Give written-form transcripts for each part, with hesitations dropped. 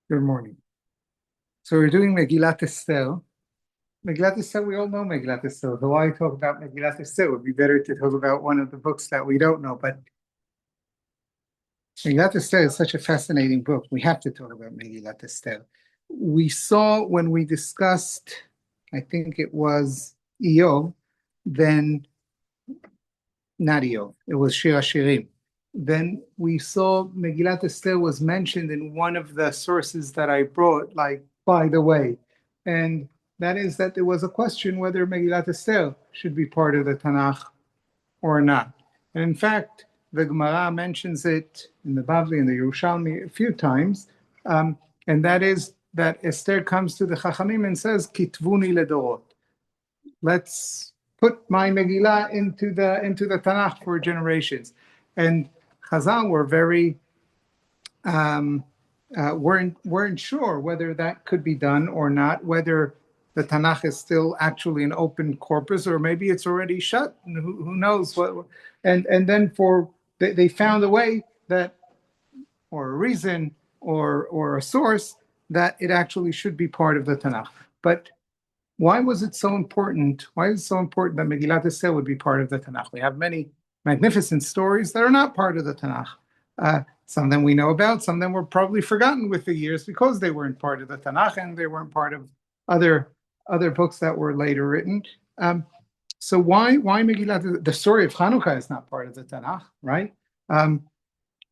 Good morning. So we're doing Megillah Esther. Megillah Esther, we all know Megillah Esther. So why talk about Megillah Esther? It would be better to talk about one of the books that we don't know. But Megillah Esther is such a fascinating book. We have to talk about Megillah Esther. We saw when we discussed, I think it was Iyov, then not Iyov, it was Shir HaShirim. Then we saw Megillat Esther was mentioned in one of the sources that I brought, like, by the way. And that is that there was a question whether Megillat Esther should be part of the Tanakh or not. And in fact, the Gemara mentions it in the Bavli and the Yerushalmi a few times. And that is that Esther comes to the Chachamim and says, Kitvuni ledorot. Let's put my Megillah into the Tanakh for generations. And Chazal were very weren't sure whether that could be done or not, whether the Tanakh is still actually an open corpus or maybe it's already shut. Who knows what? And then they found a way that, or a reason, or a source that it actually should be part of the Tanakh. But why was it so important? Why is it so important that Megillat Esther would be part of the Tanakh? We have many magnificent stories that are not part of the Tanakh. Some of them we know about, some of them were probably forgotten with the years because they weren't part of the Tanakh and they weren't part of other books that were later written. So why Megillat? The story of Hanukkah is not part of the Tanakh, right?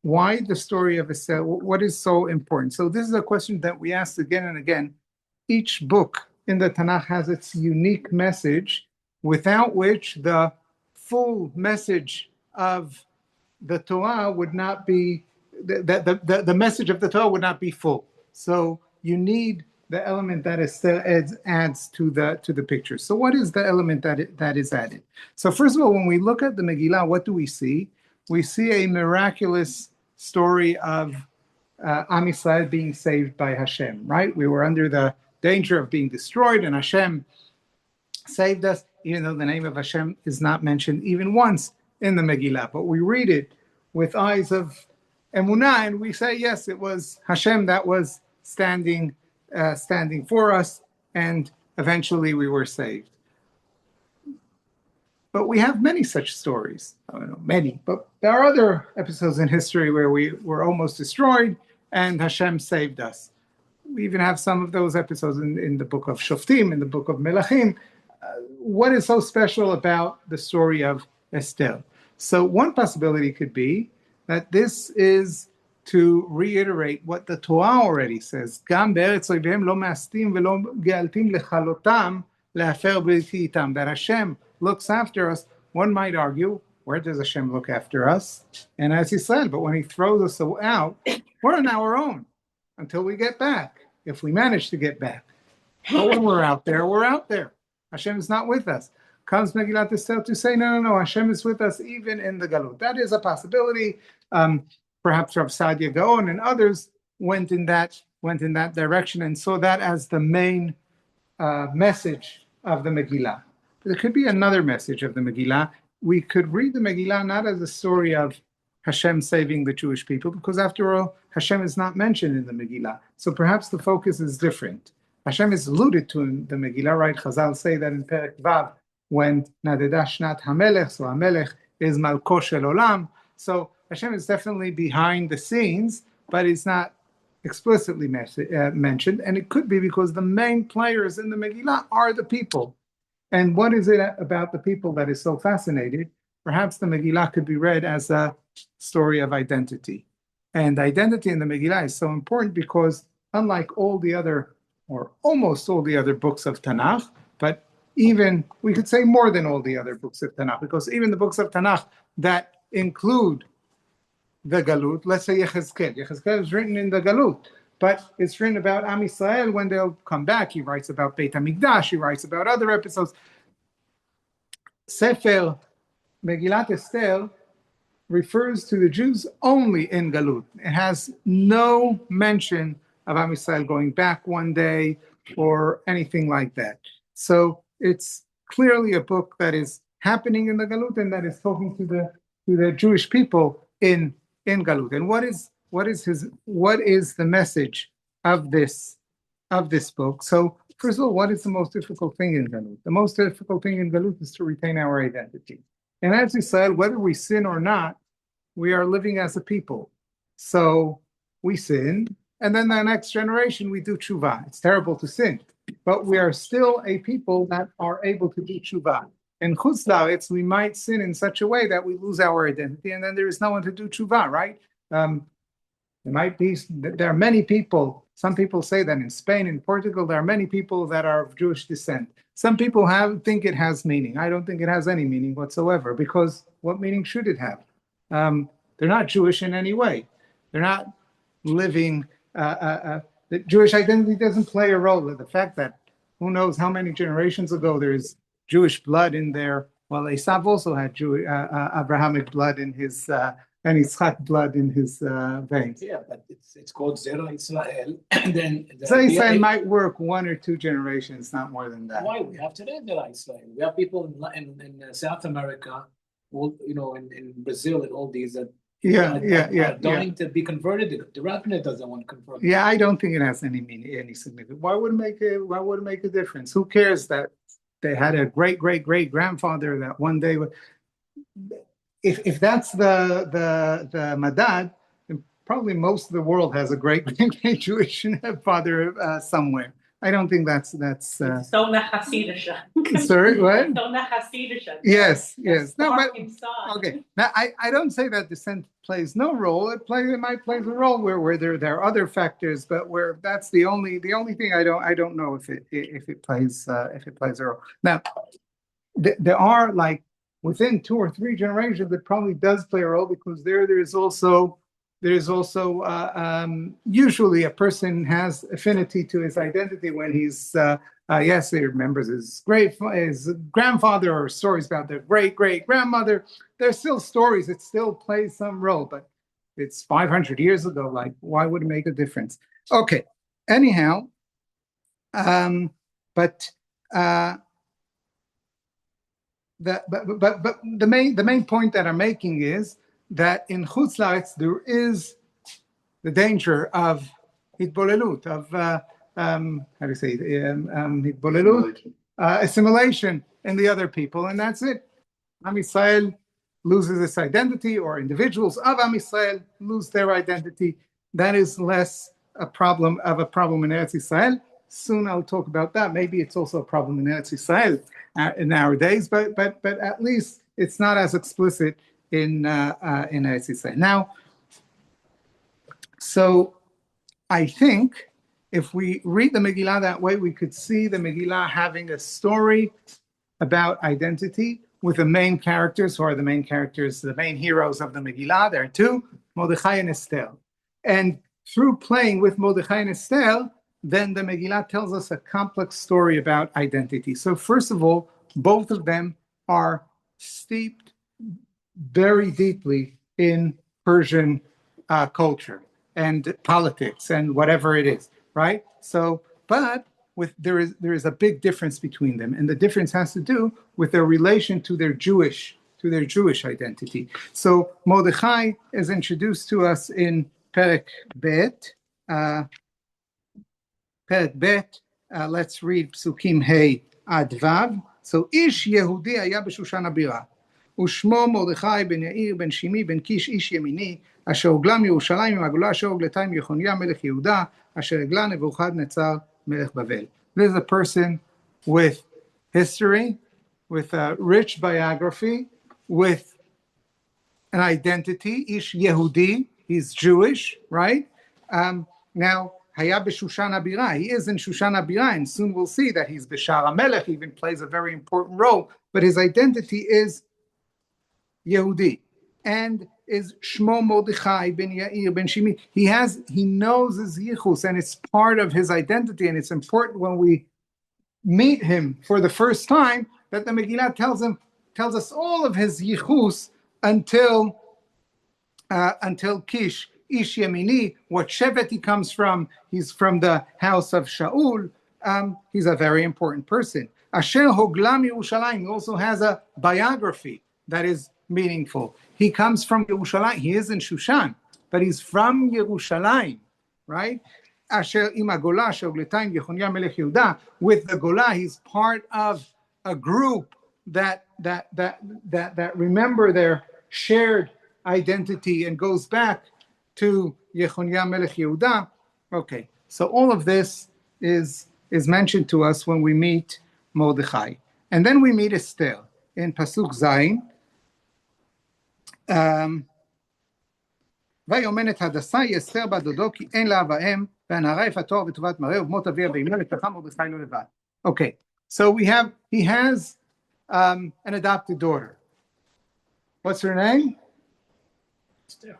Why the story of Esther? What is so important? So this is a question that we ask again and again. Each book in the Tanakh has its unique message, without which the full message of the Torah would not be, the message of the Torah would not be full. So you need the element that Esther adds to the picture. So what is the element that is added? So first of all, when we look at the Megillah, what do we see? We see a miraculous story of Am Yisrael being saved by Hashem, right? We were under the danger of being destroyed, and Hashem saved us, even though the name of Hashem is not mentioned even once in the Megillah. But we read it with eyes of emunah, and we say, yes, it was Hashem that was standing for us, and eventually we were saved. But we have many such stories. I don't know, many, but there are other episodes in history where we were almost destroyed and Hashem saved us. We even have some of those episodes in the book of Shoftim, in the book of Melachim. What is so special about the story of Esther? So one possibility could be that this is to reiterate what the Torah already says. That Hashem looks after us. One might argue, where does Hashem look after us? And as he said, but when he throws us out, we're on our own until we get back, if we manage to get back. But when we're out there, we're out there. Hashem is not with us. Comes Megillat Esther to say, no, Hashem is with us even in the Galut. That is a possibility. Perhaps Rav Sadia Gaon and others went in that direction and saw that as the main message of the Megillah. But there could be another message of the Megillah. We could read the Megillah not as a story of Hashem saving the Jewish people, because after all, Hashem is not mentioned in the Megillah. So perhaps the focus is different. Hashem is alluded to in the Megillah, right? Chazal say that in Perek Vav, when Nadeda Shnat HaMelech, so HaMelech is Malko Shel Olam. So Hashem is definitely behind the scenes, but it's not explicitly mentioned. And it could be because the main players in the Megillah are the people. And what is it about the people that is so fascinating? Perhaps the Megillah could be read as a story of identity. And identity in the Megillah is so important because unlike all the other, or almost all the other books of Tanakh, but even, we could say more than all the other books of Tanakh, because even the books of Tanakh that include the Galut, let's say Yechezkel is written in the Galut, but it's written about Am Yisrael when they'll come back. He writes about Beit HaMikdash, he writes about other episodes. Sefer Megillat Esther refers to the Jews only in Galut. It has no mention of Am Yisrael going back one day or anything like that. So it's clearly a book that is happening in the Galut and that is talking to the Jewish people in Galut. And what is the message of this book. So first of all, what is the most difficult thing in Galut? The most difficult thing in Galut is to retain our identity. And as we said, whether we sin or not, we are living as a people. So we sin, and then the next generation we do tshuva. It's terrible to sin, but we are still a people that are able to do tshuva. In Chutz La'aretz, we might sin in such a way that we lose our identity, and then there is no one to do tshuva, right? There are many people, some people say that in Spain, in Portugal, there are many people that are of Jewish descent. Some people think it has meaning. I don't think it has any meaning whatsoever, because what meaning should it have? They're not Jewish in any way. They're not living, the Jewish identity doesn't play a role. The fact that who knows how many generations ago there is Jewish blood in there. Well, Esav also had Abrahamic blood in his, and Yitzchak blood in his veins. Yeah, but it's called Zera Israel. And then Zera Israel might work 1 or 2 generations, not more than that. Why? We have today Zera Israel. We have people in South America, in Brazil and all these that are dying to be converted. The rabbinate doesn't want to convert. Yeah, I don't think it has any meaning, any significance. Why would it make a difference? Who cares that they had a great grandfather that one day would. If that's the madad, then probably most of the world has a great Jewish father somewhere. I don't think that's. Sorry, what? Yes. No, but okay. Now I don't say that descent plays no role. It might play a role where there are other factors, but where that's the only thing I don't know if it plays a role. Now there are like. Within 2 or 3 generations, it probably does play a role, because there is also usually a person has affinity to his identity when he's he remembers his grandfather, or stories about their great grandmother. There's still stories. It still plays some role, but it's 500 years ago. Like, why would it make a difference? Okay. Anyhow, the main point that I'm making is that in Chutz La'aretz there is the danger of hitbolelut, of hitbolelut, assimilation in the other people, and that's it. Am Yisrael loses its identity, or individuals of Am Yisrael lose their identity. That is less a problem in Eretz Yisrael. Soon I'll talk about that. Maybe it's also a problem in Eretz Yisrael nowadays, but at least it's not as explicit in Eretz Yisrael. Now, so I think if we read the Megillah that way, we could see the Megillah having a story about identity with the main characters, who are the main heroes of the Megillah. There are 2, Mordechai and Esther. And through playing with Mordechai and Esther, then the Megillah tells us a complex story about identity. So first of all, both of them are steeped very deeply in Persian culture and politics and whatever it is, right? So, but there is a big difference between them, and the difference has to do with their relation to their Jewish identity. So Mordechai is introduced to us in Perek Bet. Perek Bet, let's read Psukim Hey Ad Vav. So Ish Yehudi Haya B'Shushan Abira, Ushmo Mordechai ben Yair ben Shimi ben Kish Ish Yemini, Asher Ugla Yerushalayim Agula Asher Ugletayim Yechonia Melech Yehuda, Asher Egla Nebuchadnezzar Melech Bavel. This is a person with history, with a rich biography, with an identity. Ish Yehudi, he's Jewish, right? Now, Haya b'Shushan Abira. He is in Shushan Abira, and soon we'll see that he's B'Shar HaMelech. He even plays a very important role. But his identity is Yehudi, and is Shmo Mordechai ben Yair ben Shimi. He knows his yichus, and it's part of his identity. And it's important when we meet him for the first time that the Megillah tells us all of his yichus until Kish. Ish Yemini, what Shevet he comes from. He's from the house of Shaul. He's a very important person. Asher Hoglam Yerushalayim. He also has a biography that is meaningful. He comes from Yerushalayim. He is in Shushan, but he's from Yerushalayim, right? Asher im hagola she'ogleita im Yechonיה melech Yehuda. With the Gola, he's part of a group that remember their shared identity and goes back to Yechonיה melech Yehuda. Okay, so all of this is mentioned to us when we meet Mordechai. And then we meet Esther in Pasuk Zayin. ויאמנת הדסה היא אסתר בת דודו כי אין לה אב ואם והנערה יפתור וטובת מראה ובמות אביה ואימה לקחה מרדכי לא לבד. Okay, so he has an adopted daughter. What's her name? Esther.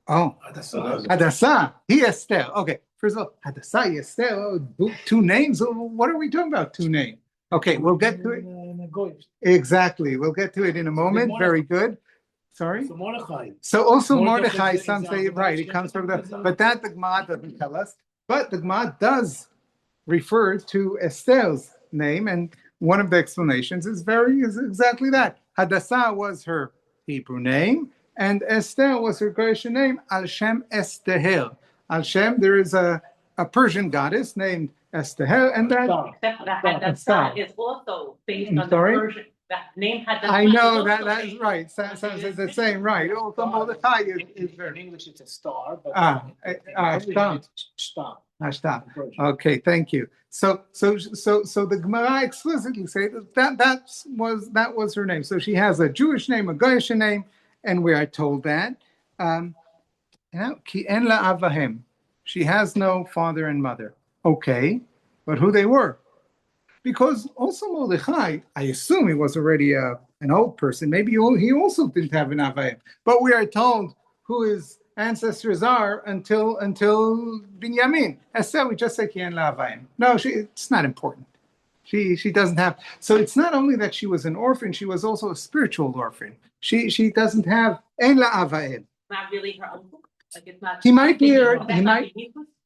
Oh, Hadassah. He Esther. Okay, first of all, Hadassah, Esther. Oh, two names. What are we talking about? Two names. Okay, we'll get to it. Exactly, we'll get to it in a moment. Very good. Sorry. So Mordechai. So also Mordechai. Some say right. It comes from but that the Gemara doesn't tell us. But the Gemara does refer to Esther's name, and one of the explanations is exactly that. Hadassah was her Hebrew name, and Esther was her Grecian name, Al Shem Esther. Al Shem, there is a Persian goddess named Esther, and that Hadassah is also based on the Persian. That name Hadassah. I know that is right. Sounds the same, right? Also, Mordechai is in English it's a star, but Ashtar. Okay, thank you. So the Gemara explicitly say that was her name. So she has a Jewish name, a Goyish name, and we are told that. Ki en la avahem. She has no father and mother. Okay, but who they were? Because also Mordechai, I assume he was already an old person. Maybe he also didn't have an avaim. But we are told who his ancestors are until Binyamin. Esther, we just say Ki en la avaim. No, it's not important. She doesn't have. So it's not only that she was an orphan; she was also a spiritual orphan. She doesn't have en la avaim. Not really her uncle. Like it's not. He might be her. He might.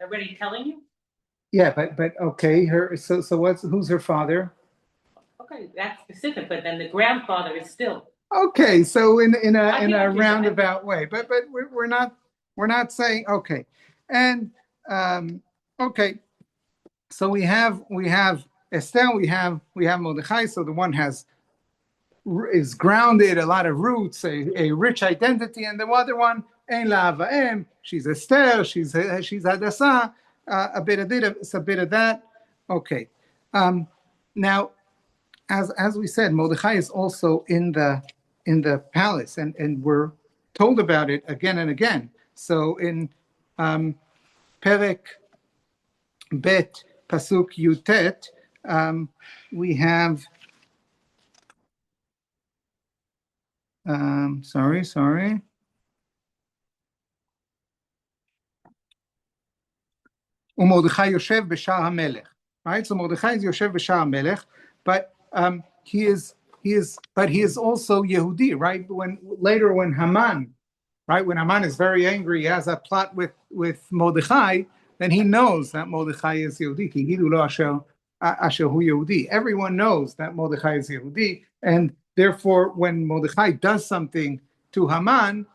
Already telling you. Yeah, but okay. So who's her father? Okay, that's specific. But then the grandfather is still. Okay, so in a roundabout way, but we're not saying okay, and okay. So we have Esther, we have Mordechai. So the one is grounded, a lot of roots, a rich identity, and the other one ein la avaim. She's Esther. She's Hadassah. A bit of that. Okay. Now, as we said, Mordechai is also in the palace, and we're told about it again and again. So in Perek Bet Pasuk Yutet, we have. Sorry. Mordechai Yoshev B'Shar HaMelech. Right, so Mordechai is Yoshev B'Shar HaMelech, but he is also Yehudi, right? When Haman is very angry, he has a plot with Mordechai, then he knows that Mordechai is Yehudi. Ki hidu lo asher hu Yehudi. Everyone knows that Mordechai is Yehudi, and therefore, when Mordechai does something to Haman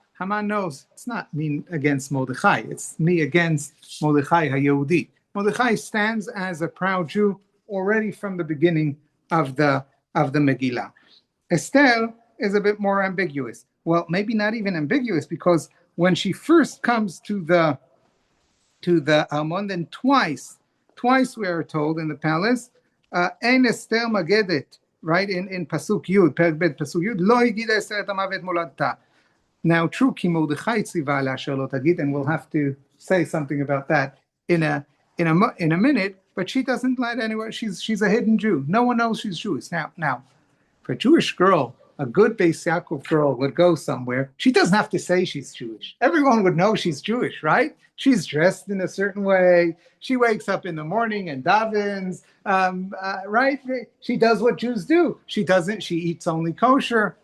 knows it's not me against Mordechai, it's me against Mordechai HaYehudi. Mordechai stands as a proud Jew already from the beginning of the Megillah. Esther is a bit more ambiguous. Well, maybe not even ambiguous, because when she first comes to the Armon, then twice we are told in the palace, Ein Esther Magedet, right, in Pasuk Yud, Perek Bet Pasuk Yud, Lo higida Esther et hamavet moladta. Now, true, Ki Mordechai tziva asher lo tagid, and we'll have to say something about that in a minute. But she doesn't let anyone. She's a hidden Jew. No one knows she's Jewish. Now, for a Jewish girl, a good Beis Yaakov girl would go somewhere. She doesn't have to say she's Jewish. Everyone would know she's Jewish, right? She's dressed in a certain way. She wakes up in the morning and davens, right? She does what Jews do. She eats only kosher.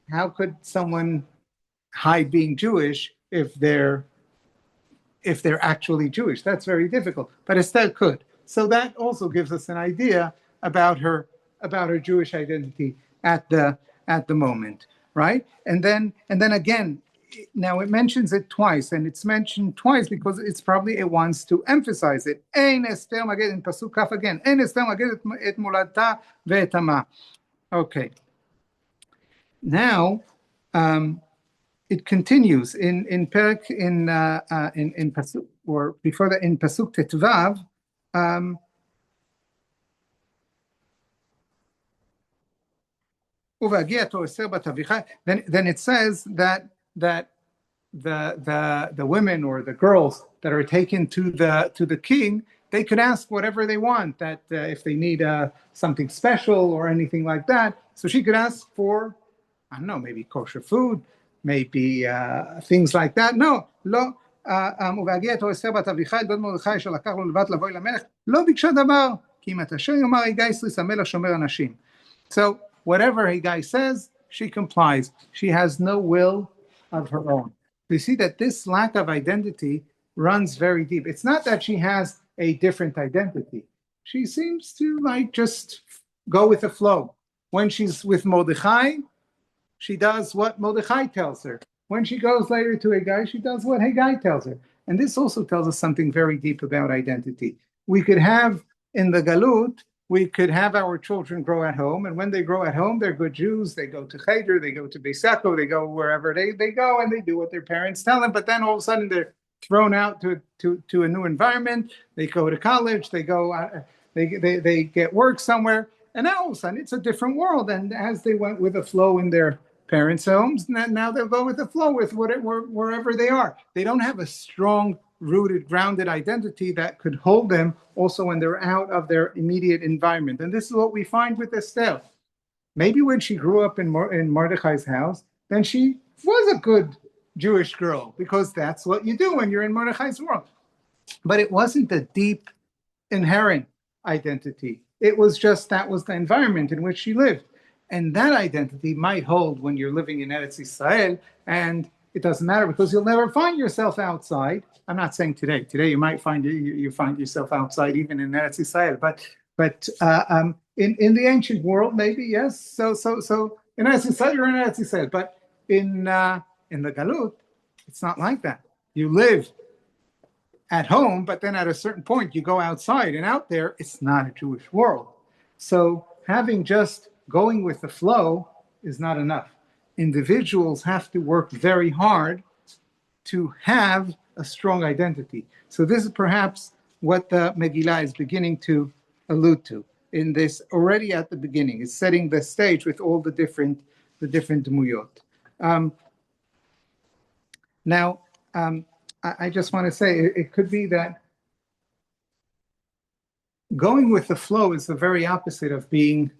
How could someone hide being Jewish if they're actually Jewish? That's very difficult. But Esther could. So that also gives us an idea about her Jewish identity at the moment, right? And then again, now it mentions it twice, and it's mentioned twice because it wants to emphasize it. Ein Esther maged in pasuk kaf again. Ein Esther maged et moladta ve'et ama. Okay. Now, it continues in pasuk, or before that in pasuk tetvav. Then it says that the women or the girls that are taken to the king, they could ask whatever they want, that if they need something special or anything like that. So she could ask for, I don't know, maybe kosher food, maybe things like that. No, לא. ובהגיע אותו אסתר בת אביחיל בן מרדכי אשר לקח לו לבת לבוא אל המלך, לא ביקשה דבר, כי אם את אשר יאמר הגיא סריס המלך שומר אנשים. So whatever Haggai says, she complies. She has no will of her own. You see that this lack of identity runs very deep. It's not that she has a different identity. She seems to just go with the flow. When she's with Mordechai, she does what Mordechai tells her. When she goes later to Haggai, she does what Haggai tells her. And this also tells us something very deep about identity. We could have in the Galut, we could have our children grow at home, and when they grow at home, they're good Jews. They go to Cheder, they go to Beis Yaakov, they go wherever they go, and they do what their parents tell them. But then all of a sudden, they're thrown out to a new environment. They go to college, they get work somewhere, and now all of a sudden, it's a different world. And as they went with the flow in their parents' homes, now they'll go with the flow with wherever they are. They don't have a strong, rooted, grounded identity that could hold them also when they're out of their immediate environment. And this is what we find with Esther. Maybe when she grew up in Mordechai's house, then she was a good Jewish girl, because that's what you do when you're in Mordechai's world. But it wasn't a deep, inherent identity. It was just that was the environment in which she lived. And that identity might hold when you're living in Eretz Israel, and it doesn't matter because you'll never find yourself outside. I'm not saying today. Today you might find you find yourself outside even in Eretz Israel, but in the ancient world maybe yes. So in Eretz Israel you're in Eretz Israel, but in the Galut it's not like that. You live at home, but then at a certain point you go outside, and out there it's not a Jewish world. So having just going with the flow is not enough. Individuals have to work very hard to have a strong identity. So this is perhaps what the Megillah is beginning to allude to in this already at the beginning. It's setting the stage with all the different demuyot. I just want to say it could be that going with the flow is the very opposite of being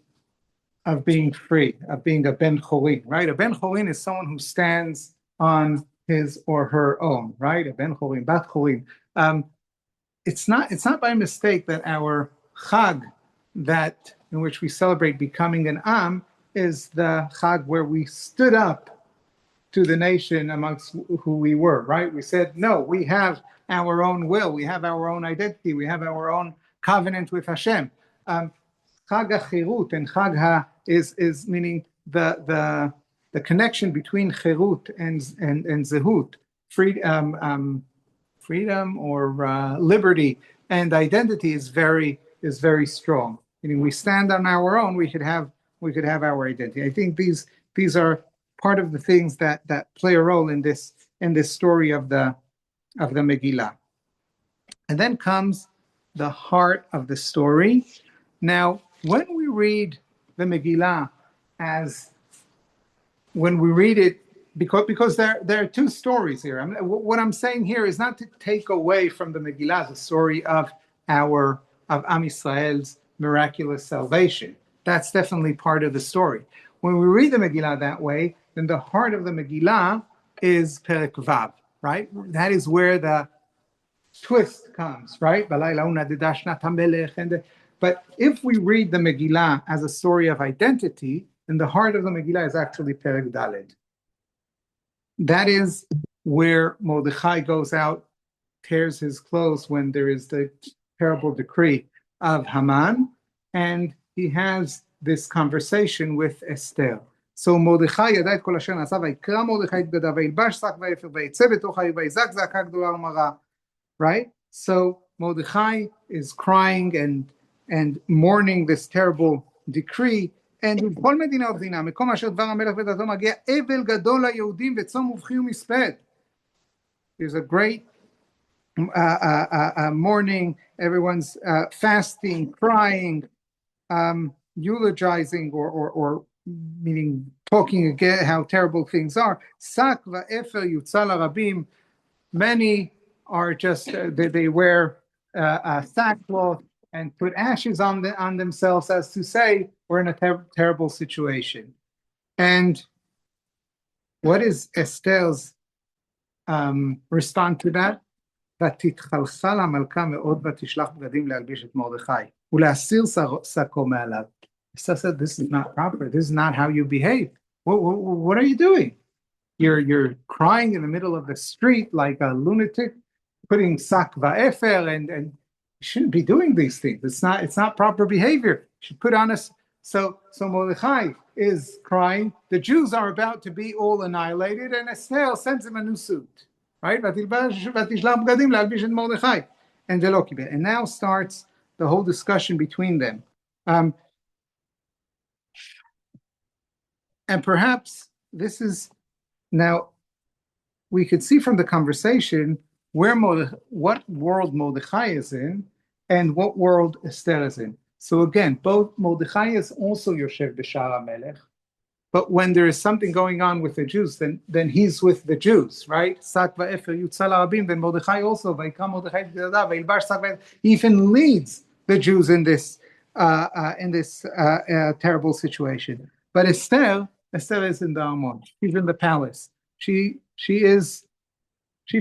free, of being a ben chorin, right? A ben chorin is someone who stands on his or her own, right? A ben chorin, bat chorin. It's not by mistake that our chag, that in which we celebrate becoming an am, is the chag where we stood up to the nation amongst who we were, right? We said, no, we have our own will, we have our own identity, we have our own covenant with Hashem. Chag HaChirut, and Chag Ha is meaning the connection between Chirut and Zehut, freedom or liberty and identity is very strong. Meaning we stand on our own, we could have our identity. I think these are part of the things that play a role in this story of the Megillah. And then comes the heart of the story. Now, when we read the Megillah when we read it, because there are two stories here. What I'm saying here is not to take away from the Megillah the story of Am Yisrael's miraculous salvation. That's definitely part of the story. When we read the Megillah that way, then the heart of the Megillah is Perek Vav, right? That is where the twist comes, right? But if we read the Megillah as a story of identity, then the heart of the Megillah is actually Perek Daled. That is where Mordechai goes out, tears his clothes when there is the terrible decree of Haman, and he has this conversation with Esther. So מרדכי ידע את כל אשר נעשה, ויקרא מרדכי את בגדיו, וילבש שק ואפר, ויצא בתוך העיר, ויזעק זעקה גדולה ומרה. Right? So Mordechai is crying and mourning this terrible decree, and בכל מדינה ובדינה, מקום אשר דבר המלך ודתו מגיע, אבל גדול ליהודים וצום ובכי ומספד. There's a great mourning, everyone's fasting, crying, eulogizing or meaning talking again how terrible things are. Sak va'efer yutzal harabim. Many are just they wear sackcloth and put ashes on themselves, as to say we're in a terrible situation. And what is Esther's respond to that? ותתחלחל המלכה מאוד ותשלח בגדים להלביש את מרדכי ולהסיר שקו מעליו. Esther said, this is not proper. This is not how you behave. What are you doing? You're crying in the middle of the street like a lunatic, putting sak va'efer, and you shouldn't be doing these things. It's not proper behavior. You should put on us. So Mordechai is crying. The Jews are about to be all annihilated, and Esther sends him a new suit. Right? And and now starts the whole discussion between them. And perhaps this is now we could see from the conversation what world Mordechai is in and what world Esther is in. So again, both Mordechai is also Yoshev B'Shar HaMelech, but when there is something going on with the Jews, then he's with the Jews, right? Sak va'efer yutzal harabim. Then Mordechai also, vayikra Mordechai et bgadav, vayilbash sak va'efer. He even leads the Jews in this terrible situation. But Esther is in the Armon. She's in the palace. She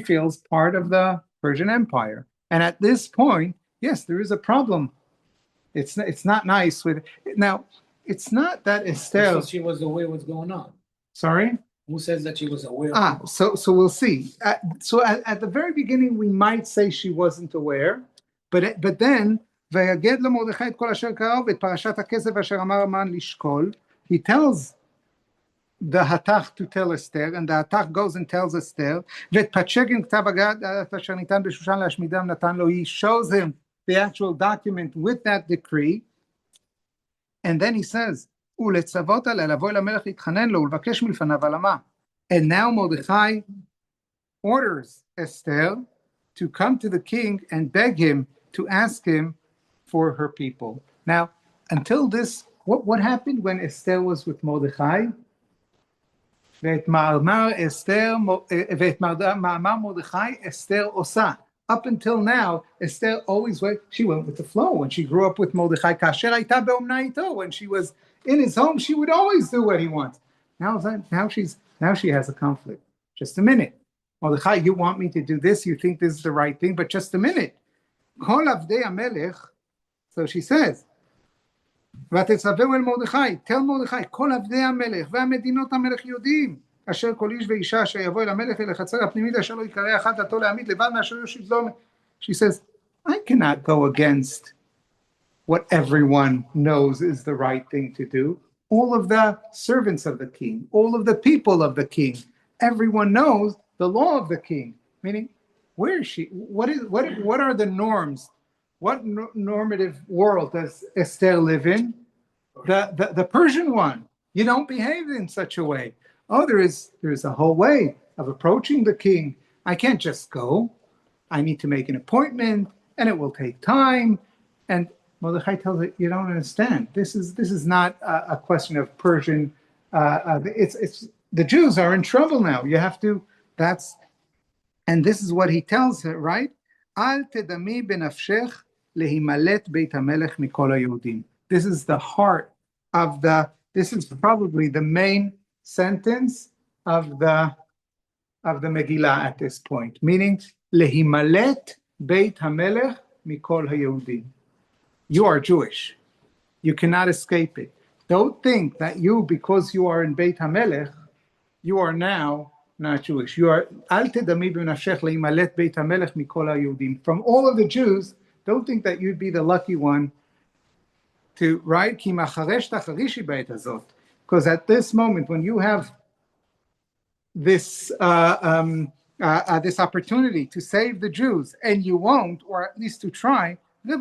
feels part of the Persian Empire. And at this point, yes, there is a problem. It's not nice with now. It's not that Esther. So she was aware what's going on. Sorry? Who says that she was aware? So we'll see. So at the very beginning, we might say she wasn't aware, but then ויגד למרדכי את כל אשר קרה ואת פרשת הכסף אשר אמר המן לשקול. He tells the Hatach to tell Esther, and the Hatach goes and tells Esther, ואת פתשגן כתב הגד אשר ניתן בשושן להשמידם נתן לו. He shows him the actual document with that decree. And then he says, ולצוות עליה לבוא אל המלך להתחנן לו ולבקש מלפניו על המה. And now Mordechai orders Esther to come to the king and beg him to ask him for her people. Now, until this, what happened when Esther was with Mordechai? ואת מאמר מרדכי אסתר עושה. Up until now, Esther always went with the flow. When she grew up with Mordechai, כאשר הייתה באומנה איתו, when she was in his home, she would always do what he wants. Now she has a conflict. Just a minute. Mordechai, you want me to do this? You think this is the right thing? But just a minute. כל עבדי המלך, so she says, ותצווהו אל מרדכי, tell מרדכי, כל עבדי המלך והמדינות המלך יודעים, אשר כל איש ואישה אשר יבוא אל המלך אל החצר הפנימית אשר לא יקרא אחד דתו להעמיד לבד מאשר יושיב זו. She says, I cannot go against what everyone knows is the right thing to do. All of the servants of the king, all of the people of the king, everyone knows the law of the king. Meaning, where is she? What are the norms? What normative world does Esther live in? The Persian one. You don't behave in such a way. Oh, there is a whole way of approaching the king. I can't just go. I need to make an appointment, and it will take time. And Mordechai tells her, you don't understand. This is not a question of Persian. It's the Jews are in trouble now. You have to. And this is what he tells her, right? Al tedami benafshech lehimalet beit hamelech mikol haYehudim. This is the heart of this is probably the main sentence of the Megillah at this point, meaning lehimalet beit hamelech mikol haYehudim. You are Jewish. You cannot escape it. Don't think that because you are in Beit HaMelech, you are now not Jewish. You are al tedami b'nafshech lehimalet beit hamelech mikol haYehudim. From all of the Jews, don't think that you'd be the lucky one to, right? Ki macharesh tacharishi beit hazot. Because at this moment, when you have this this opportunity to save the Jews, and you won't, or at least to try, the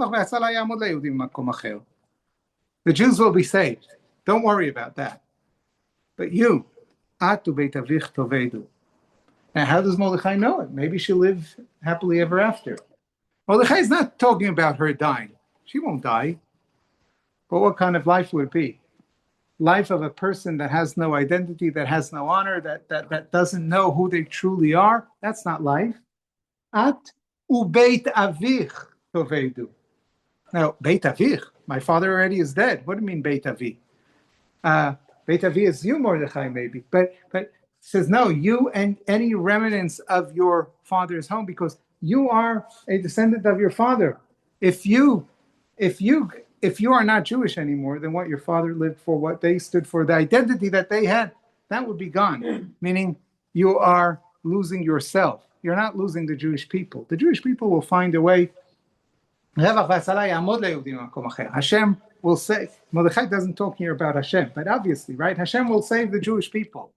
Jews will be saved. Don't worry about that. But you, atu beit avich tovedu. Now, how does Mordechai know it? Maybe she'll live happily ever after. Mordechai is not talking about her dying. She won't die. But what kind of life would it be? Life of a person that has no identity, that has no honor, that doesn't know who they truly are. That's not life. At ubeit avich tovedu. Now, beit avich, my father already is dead. What do you mean beit avich? Beit avich is you, Mordechai, maybe. But it says, no, you and any remnants of your father's home, because you are a descendant of your father. If you are not Jewish anymore, then what your father lived for, what they stood for, the identity that they had, that would be gone. Meaning you are losing yourself. You're not losing the Jewish people. The Jewish people will find a way. Hashem will save. Mordechai doesn't talk here about Hashem, but obviously, right? Hashem will save the Jewish people.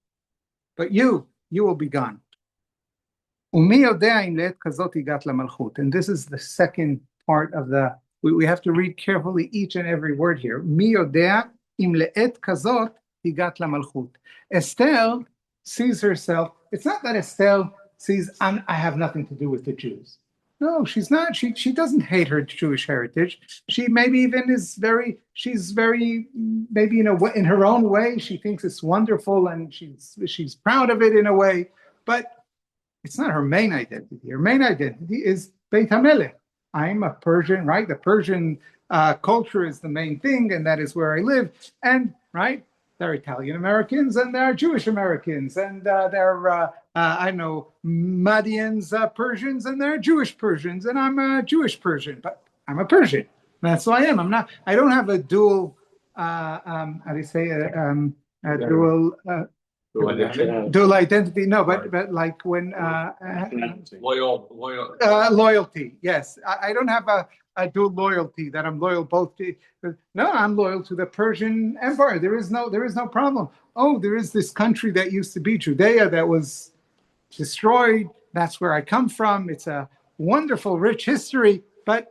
But you will be gone. And this is the second part of the. We have to read carefully each and every word here. Esther sees herself. It's not that Esther sees, I have nothing to do with the Jews. No, she's not. She doesn't hate her Jewish heritage. She maybe even she's very, maybe in her own way, she thinks it's wonderful and she's proud of it in a way. But it's not her main identity. Her main identity is Beit HaMelech. I'm a Persian, right? The Persian culture is the main thing, and that is where I live. And, right, there are Italian Americans, and there are Jewish Americans, and there are, Madians Persians, and there are Jewish Persians, and I'm a Jewish Persian, but I'm a Persian. That's who I am. I don't have a dual, how do you say, dual identity. No, but like when loyalty. Yes, I don't have a dual loyalty that I'm loyal both to. No, I'm loyal to the Persian Empire. There is no problem. Oh, there is this country that used to be Judea that was destroyed. That's where I come from. It's a wonderful, rich history. But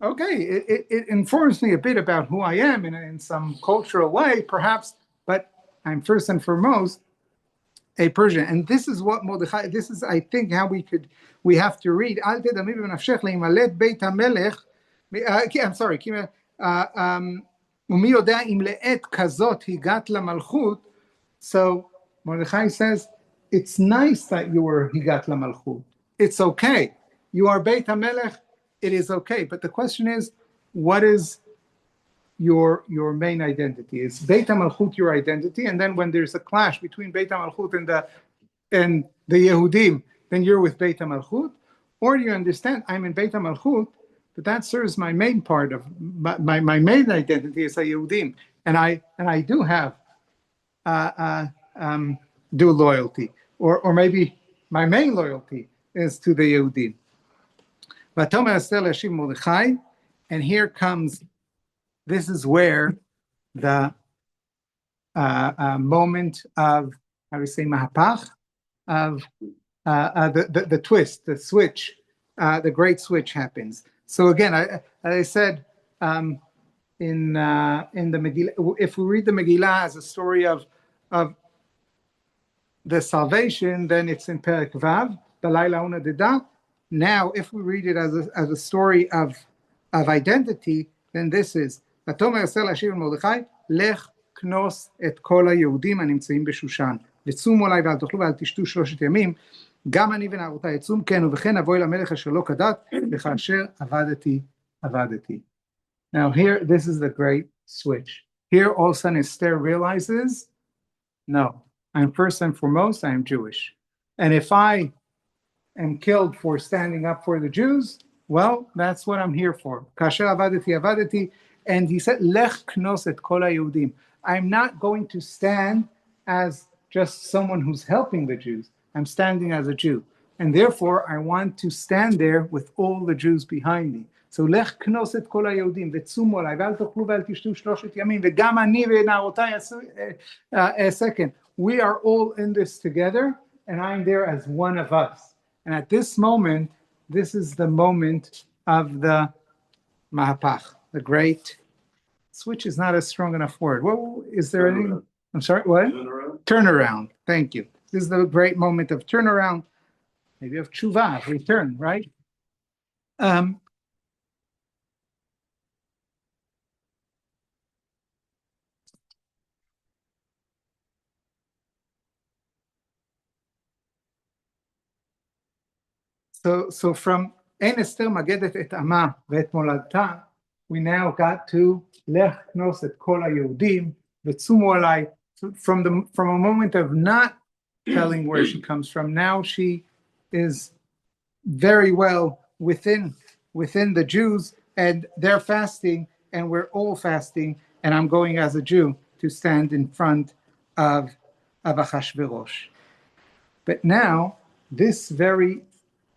okay, it informs me a bit about who I am in some cultural way, perhaps. But I'm first and foremost a Persian. And this is what Mordechai, this is, I think, how we have to read. I'm sorry. So Mordechai says, it's nice that you were Higat LaMalchut. It's okay. You are Beit HaMelech. It is okay. But the question is, what is your main identity? Is Beit HaMalchut your identity? And then when there's a clash between Beit HaMalchut and the Yehudim, then you're with Beit HaMalchut? Or do you understand, I'm in Beit HaMalchut, but that serves my main part of my main identity is a Yehudim. And I do have dual loyalty. Or maybe my main loyalty is to the Yehudim. And here comes, this is where the moment of, how do we say, mahapach, of the twist, the switch, the great switch happens. So again, as I said, in the Megillah, if we read the Megillah as a story of the salvation, then it's in Perek Vav, the Laila Unadida. Now, if we read it as a story of identity, then this is ותאמר אסתר להשיב אל מרדכי, לך כנוס את כל היהודים הנמצאים בשושן, וצומו עלי ואל תאכלו ואל תשתו 3 ימים, גם אני ונערותי אצום, כן ובכן אבוא אל המלך אשר לא כדת, וכאשר עבדתי. Now here, this is the great switch. Here all of a sudden Esther realizes, no, I'm first and foremost, I am Jewish. And if I am killed for standing up for the Jews, well, that's what I'm here for. כאשר עבדתי. And he said, Lech knos et kol haYehudim. I'm not going to stand as just someone who's helping the Jews. I'm standing as a Jew. and therefore I want to stand there with all the Jews behind me. So לך כנוס את כל היהודים וצומו עליי ואל תאכלו ואל תשתו 3 ימים וגם אני ונערותיי second. We are all in this together, and I'm there as one of us. And at this moment, this is the moment of the Mahapach, the great switch is not a strong enough word. What is there any? I'm sorry, what? Turnaround. Thank you. This is the great moment of turnaround, maybe of tshuva, return, right? So from Ein Esther magedet et ama ve'et moladta, we now got to Lech knos et kol haYehudim v'tzumu alai. From a moment of not telling where she comes from, now she is very well within the Jews, and they're fasting, and we're all fasting, and I'm going as a Jew to stand in front of Achashverosh. But now this very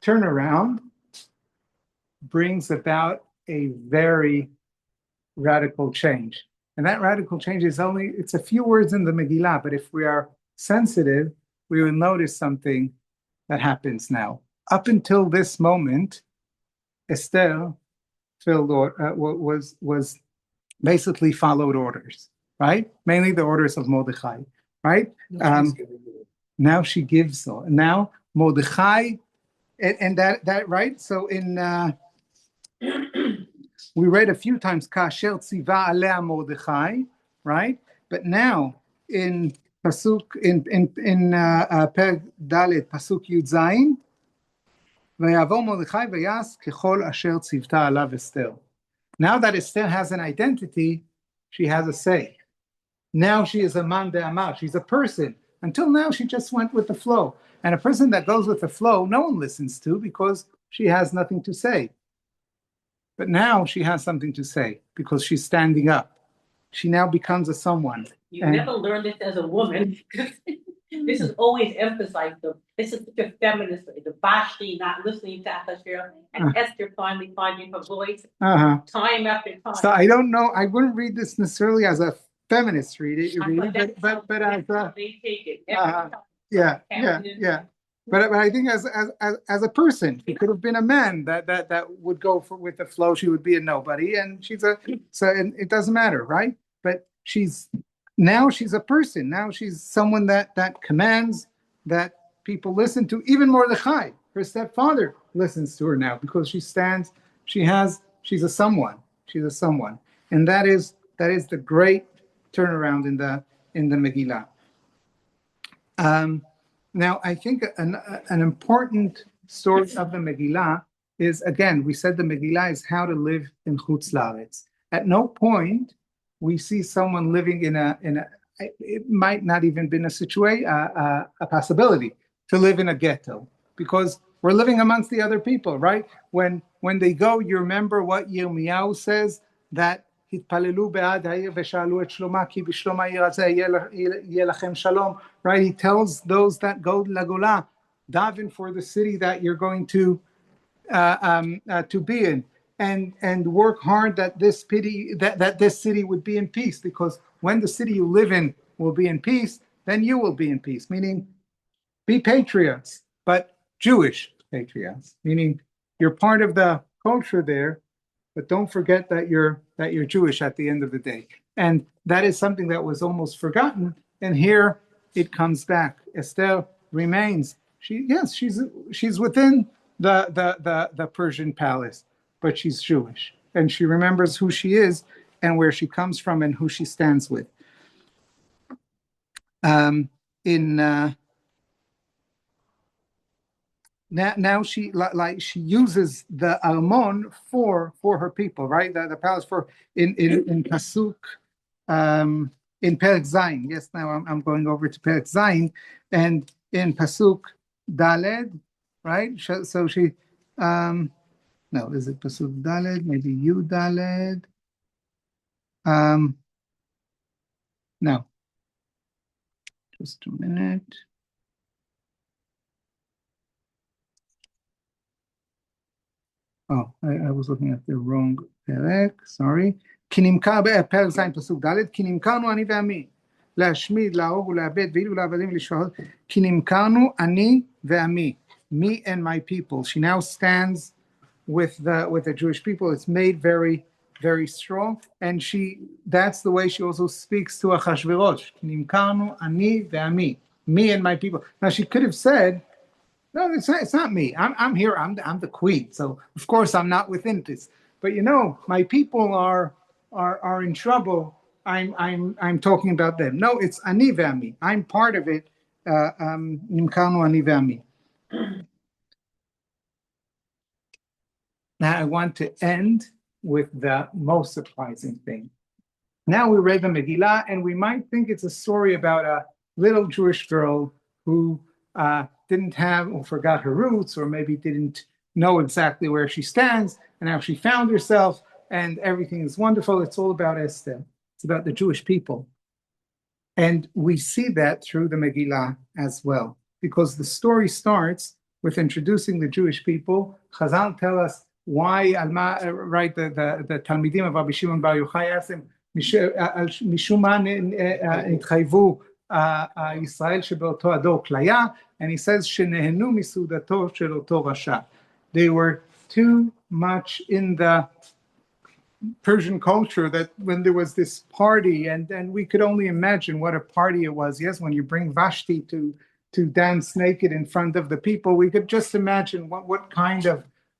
turnaround brings about a very radical change. And that radical change is it's a few words in the Megillah, but if we are sensitive, we will notice something that happens now. Up until this moment, Esther was basically followed orders, right? Mainly the orders of Mordechai, right? Now she gives. Now Mordechai, and that right? So in we read a few times Kasher Tziva Alea Mordechai, right? But now in Pasuk in Perek Dalet Pasuk Yud Zayin, Vayavo Mordechai vayas kechol asher tzivta alav Esther. Now that Esther has an identity, she has a say. Now she is a man de'amar. She's a person. Until now, she just went with the flow. And a person that goes with the flow, no one listens to because she has nothing to say. But now she has something to say because she's standing up. She now becomes a someone. You never learned this as a woman. This is always emphasized. This is the feminist, the Vashti not listening to Ahasuerus, and Esther finally finding her voice time after time. So I don't know. I wouldn't read this necessarily as a feminist read, but as a they take it. yeah. But I think as a person, she could have been a man that would go with the flow. She would be a nobody, and and it doesn't matter, right? But she's a person. Now she's someone that commands, that people listen to. Even Mordechai, her stepfather, listens to her now because she stands. She's a someone. She's a someone, and that is the great turnaround in the Megillah. Now, I think an important story of the Megillah is, again, we said the Megillah is how to live in Chutz La'aretz. At no point we see someone living in a it might not even been a possibility to live in a ghetto, because we're living amongst the other people, right? When they go, you remember what Yirmiyahu says, that התפללו בעד העיר ושאלו את שלומה כי בשלום העיר הזה יהיה לכם שלום, right? He tells those that go לגולה, daven for the city that you're going to be in, and work hard that this city would be in peace, because when the city you live in will be in peace, then you will be in peace. Meaning, be patriots, but Jewish patriots, meaning you're part of the culture there, but don't forget that you're Jewish at the end of the day. And that is something that was almost forgotten. And here it comes back. Esther remains. She's within the Persian palace, but she's Jewish, and she remembers who she is and where she comes from and who she stands with. Now she uses the Armon for her people, right? The palace for in Pasuk in Perek Zayin. Yes, now I'm going over to Perek Zayin, and in Pasuk Daled, right? So she no, is it Pasuk Daled? Maybe you Daled. No. Just a minute. Oh, I was looking at the wrong פרק, sorry. כי נמכר בפרק ז' פסוק ד', כי נמכרנו אני ועמי, להשמיד, להרוג ולאבד, ואילו לעבדים ולשפחות, כי נמכרנו אני ועמי, me and my people. She now stands with the Jewish people. It's made very, very strong, and that's the way she also speaks to Achashverosh. כי נמכרנו אני ועמי, me and my people. Now she could have said, no, it's not me. I'm here. I'm the queen. So of course I'm not within this. But my people are in trouble. I'm talking about them. No, it's ani ve'ami. I'm part of it. Nimkanu ani ve'ami. Now I want to end with the most surprising thing. Now we read the Megillah, and we might think it's a story about a little Jewish girl who didn't have or forgot her roots, or maybe didn't know exactly where she stands, and now she found herself, and everything is wonderful. It's all about Esther. It's about the Jewish people. And we see that through the Megillah as well, because the story starts with introducing the Jewish people. Chazal tell us why, right, the Talmidim of Rabbi Shimon Bar Yochai asked him, משום מה נתחייבו ישראל שבאותו הדור כליה, and he says שנהנו מסעודתו של אותו רשע. They were too much in the Persian culture that when there was this party, and we could only imagine what a party it was. Yes, when you bring Vashti to dance naked in front of the people, we could just imagine what kind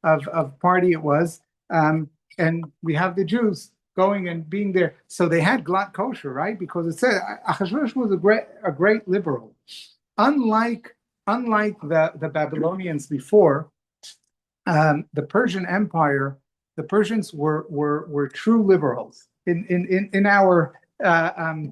of party it was. And we have the Jews going and being there. So they had glatt kosher, right? Because it said Achashverosh was a great liberal. Unlike the Babylonians before, the Persian Empire, the Persians were true liberals in our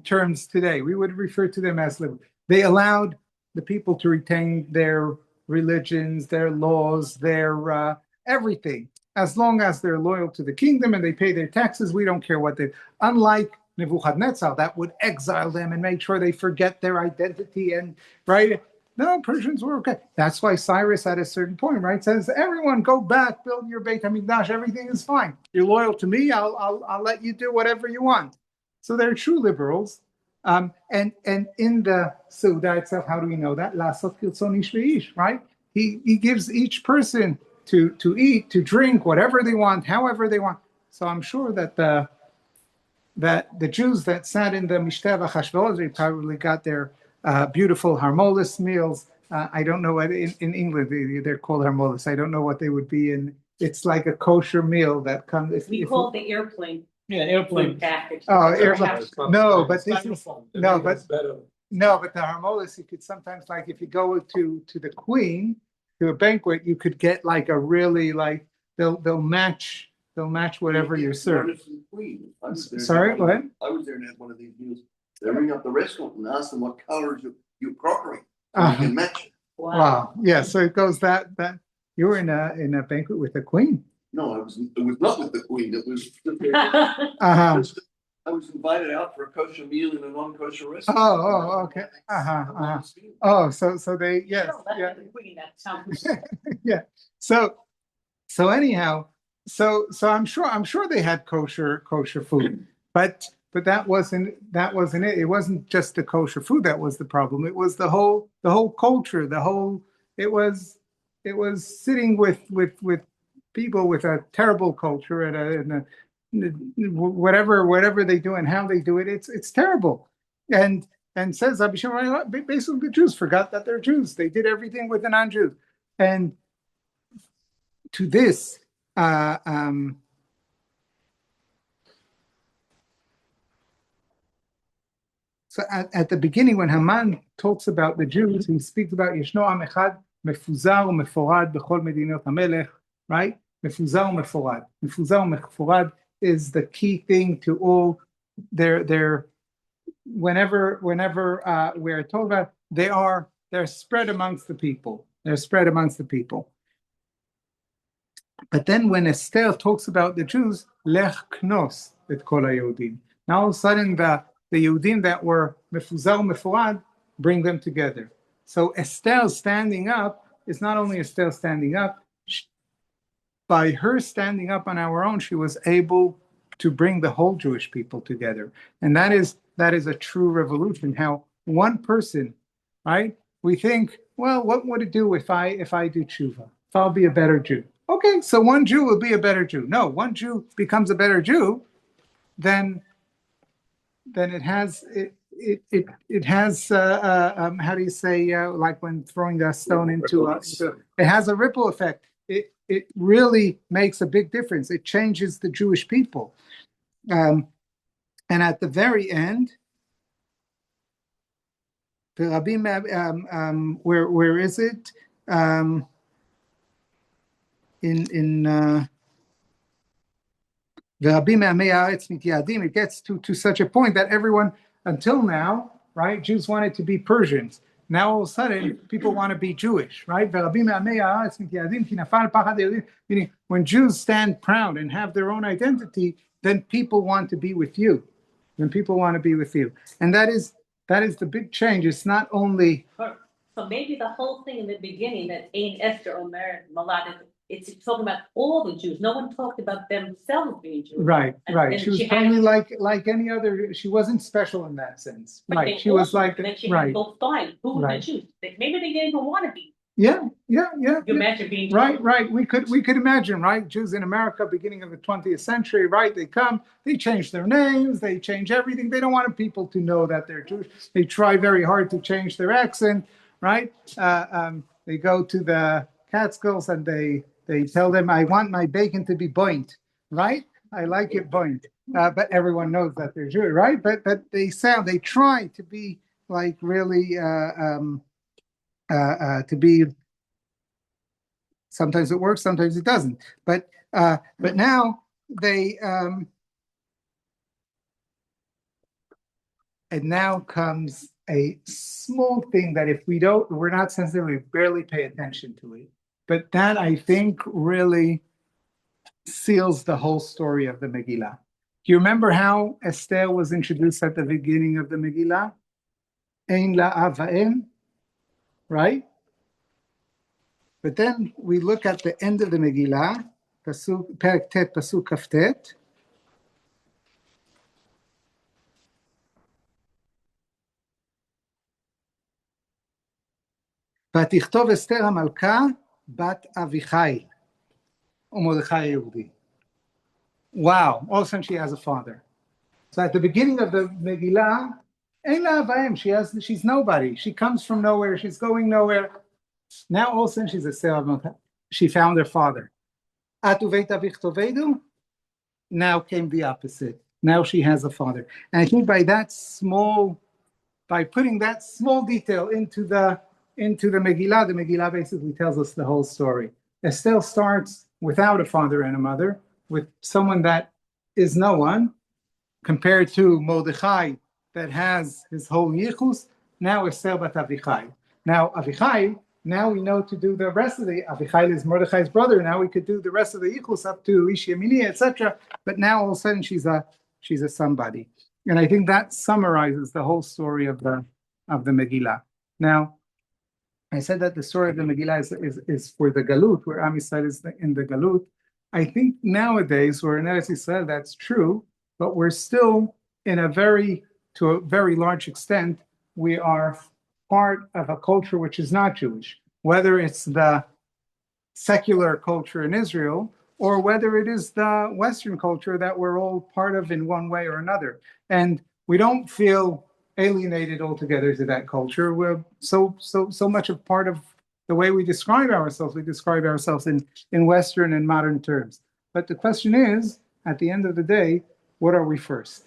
terms today. We would refer to them as liberals. They allowed the people to retain their religions, their laws, their everything. As long as they're loyal to the kingdom and they pay their taxes, we don't care what they. Unlike Nebuchadnezzar, that would exile them and make sure they forget their identity, and right. No, Persians were okay. That's why Cyrus, at a certain point, right, says, "Everyone, go back, build your Beit Hamikdash. Everything is fine. You're loyal to me. I'll let you do whatever you want." So they're true liberals. And in the Seudah itself, how do we know that? Lasot kiltzon ish v'ish, right? He gives each person to eat, to drink, whatever they want, however they want. So I'm sure that the Jews that sat in the Mishteh of Achashverosh, they probably got their beautiful harmolis meals. I don't know what in England they're called harmolis. I don't know what they would be in. It's like a kosher meal that comes. We call it the airplane. Yeah, airplane package. Oh, airplane. No, but this is but the harmolis, you could sometimes, like if you go to the Queen, to a banquet, you could get like a really they'll match whatever you're serving. Sorry, what? I was there and had one of these meals. They ring up the restaurant and ask them what colors your crockery. You can match it. Wow. Yeah. So it goes that you were in a banquet with the Queen. No, it was not with the Queen. It was. I was invited out for a kosher meal in a non-kosher restaurant. Oh, okay. Oh, so they, yes, yeah. Yeah. So anyhow, so I'm sure they had kosher food, but that wasn't it. It wasn't just the kosher food that was the problem. It was the whole culture. It was sitting with people with a terrible culture and whatever they do and how they do it. It's terrible. And says Rabbi Shimon, basically the Jews forgot that they're Jews. They did everything with the non-Jews. And to this, so at the beginning, when Haman talks about the Jews, he speaks about Yeshno Am Echad Mefuzar Umeforad Bechol Medinot HaMelech, right? Mefuzar Umeforad. Mefuzar Umeforad is the key thing to all their whenever we're told about, they're spread amongst the people. They're spread amongst the people. But then when Esther talks about the Jews, Lech Knos et Kol HaYehudim. Now all of a sudden the Yehudim that were Mefuzar Umeforad, bring them together. So Esther standing up is not only Esther standing up, by her standing up on our own, she was able to bring the whole Jewish people together. And that is a true revolution. How one person, right? We think, well, what would it do if I do tshuva? If I'll be a better Jew? Okay, so one Jew will be a better Jew. No, one Jew becomes a better Jew, then it has how do you say, like when throwing a stone into it has a ripple effect. It really makes a big difference. It changes the Jewish people. And at the very end, the Rabbim, where is it? It gets to such a point that everyone, until now, right, Jews wanted to be Persians. Now all of a sudden, people want to be Jewish, right? Meaning, when Jews stand proud and have their own identity, then people want to be with you. And that is the big change. It's not only. So maybe the whole thing in the beginning that Ein Esther Omer Malad, it's talking about all the Jews. No one talked about themselves being Jews. Right. She was totally like any other. She wasn't special in that sense. Right. She was like. Then she had both sides. Who were the Jews? Maybe they didn't even want to be. Yeah. You imagine being Jews. Right. We could imagine, right? Jews in America, beginning of the 20th century, right? They come, they change their names, they change everything. They don't want people to know that they're Jewish. They try very hard to change their accent, right? They go to the Catskills and they tell them, I want my bacon to be boined, right? I like it boined. But everyone knows that they're Jewish, right? But they try to be like really, to be, sometimes it works, sometimes it doesn't. But now they, and now comes a small thing that if we're not sensitive, we barely pay attention to it. But that, I think, really seals the whole story of the Megillah. Do you remember how Esther was introduced at the beginning of the Megillah? Ein la avaim, right? But then we look at the end of the Megillah, Perek Tet, Pasuk Kaftet. ותכתוב אסתר המלכה בת אביחיל, ומרדכי היהודי. Wow, all of a sudden she has a father. So at the beginning of the Megillah, Ein la avaim, she's nobody. She comes from nowhere, she's going nowhere. Now all of a sudden she's Esther HaMelech. She found her father. At uveit avich tovedu, now came the opposite. Now she has a father. And I think by putting that small detail into the Megillah basically tells us the whole story. Esther starts without a father and a mother, with someone that is no one, compared to Mordechai that has his whole yichus. Now Esther bat Avichai. Now Avichai, now we know to do the rest of the, Avichai is Mordechai's brother. Now we could do the rest of the yichus up to Ish Yemini, etc. But now all of a sudden she's a somebody. And I think that summarizes the whole story of the Megillah. Now, I said that the story of the Megillah is for the Galut, where Am Yisrael is in the Galut. I think nowadays, we're in Eretz Yisrael, that's true, but we're still to a very large extent, we are part of a culture which is not Jewish, whether it's the secular culture in Israel, or whether it is the Western culture that we're all part of in one way or another. And we don't feel alienated altogether to that culture. We're so much a part of the way we describe ourselves. We describe ourselves in Western and modern terms. But the question is, at the end of the day, what are we first?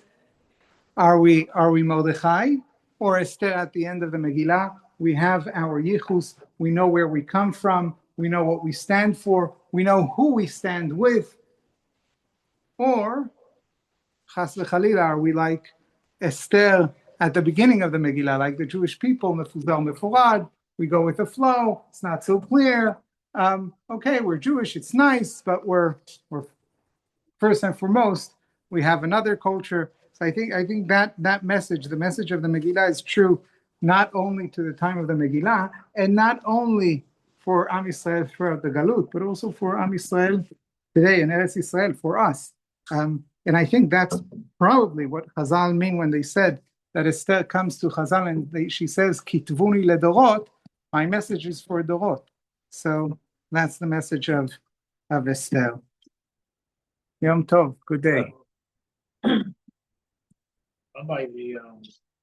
Are we Mordechai or Esther? At the end of the Megillah, we have our yichus. We know where we come from. We know what we stand for. We know who we stand with. Or, chas v'chalila, are we like Esther at the beginning of the Megillah, like the Jewish people, mefuzal mefurad? We go with the flow. It's not so clear. Okay, we're Jewish. It's nice, but we're first and foremost, we have another culture. So I think that message, the message of the Megillah, is true not only to the time of the Megillah, and not only for Am Yisrael throughout the Galut, but also for Am Yisrael today in Eretz Israel for us. And I think that's probably what Chazal mean when they said that Esther comes to Chazal and she says, Kitvuni ledorot, my message is for Dorot. So that's the message of Esther. Yom Tov, good day. Bye-bye.